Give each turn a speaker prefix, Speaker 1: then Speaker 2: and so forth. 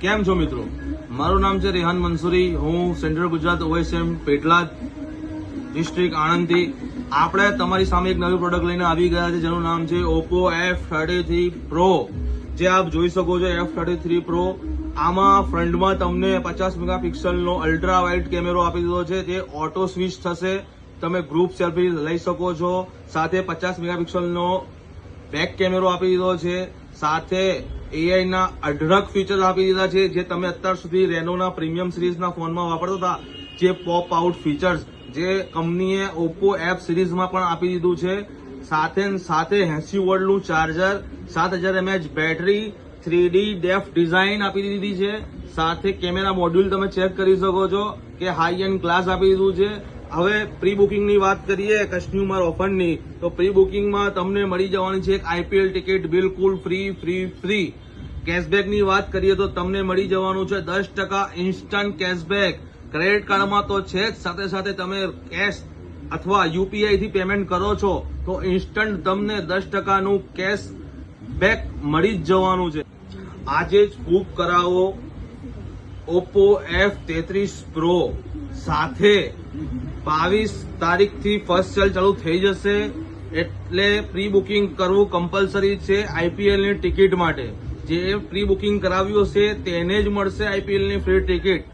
Speaker 1: કેમ છો મિત્રો? મારું નામ છે રેહાન મંસૂરી. હું central Gujarat OSM Petlad district આણંદથી. આપણે તમારી સામે એક નવી પ્રોડક્ટ લઈને આવી ગયા છે જેનું નામ છે Oppo F33 Pro. જે આપ જોઈ શકો છો F33 Pro. આમાં ફ્રન્ટમાં તમને 50 મેગાપિક્સલનો અલ્ટ્રા વાઇડ કેમેરો આપી દીધો છે. તે ઓટો સ્વિચ થશે. તમે ગ્રુપ સેલ્ફી લઈ શકો છો. સાથે 50 મેગાપિક્સલનો બેક કેમેરો આપી દીધો છે. સાથે AI ના અઢળક ફીચર આપી દીધા છે જે તમે અત્યાર સુધી રેનોના પ્રીમિયમ સિરીઝના ફોનમાં વાપરતા હતા. જે પોપ આઉટ ફીચર્સ જે કંપનીએ Oppo F સિરીઝમાં પણ આપી દીધું છે. સાથે 80 વોટનું ચાર્જર, 7000 mAh બેટરી, 3D ડેફ ડિઝાઇન આપી દીધી છે. સાથે કેમેરા મોડ્યુલ તમે ચેક કરી શકો છો કે હાઈ એન્ડ ગ્લાસ આપી દીધું છે. હવે પ્રી બુકિંગની વાત કરીએ કસ્ટમર ઓફરની, તો પ્રી બુકિંગમાં તમને મળી જવાની છે એક IPL ટિકિટ બિલકુલ ફ્રી. કેશબેકની વાત કરીએ તો તમને મળી જવાનું છે 10% ઇન્સ્ટન્ટ કેશબેક. ક્રેડિટ કાર્ડમાં તો છે જ, સાથે તમે કેશ અથવા UPI થી પેમેન્ટ કરો છો તો ઇન્સ્ટન્ટ તમને 10%નું કેશબેક મળી જ જવાનું છે. આજે જ બુક કરાવો Oppo F33 Pro. સાથે 22 તારીખથી ફર્સ્ટ સેલ ચાલુ થઈ જશે, એટલે પ્રી બુકિંગ કરવું કમ્પલસરી છે IPL ની ટિકિટ માટે. જે પ્રી બુકિંગ કરાવ્યું હશે તેને જ મળશે IPL ની ફ્રી ટિકિટ.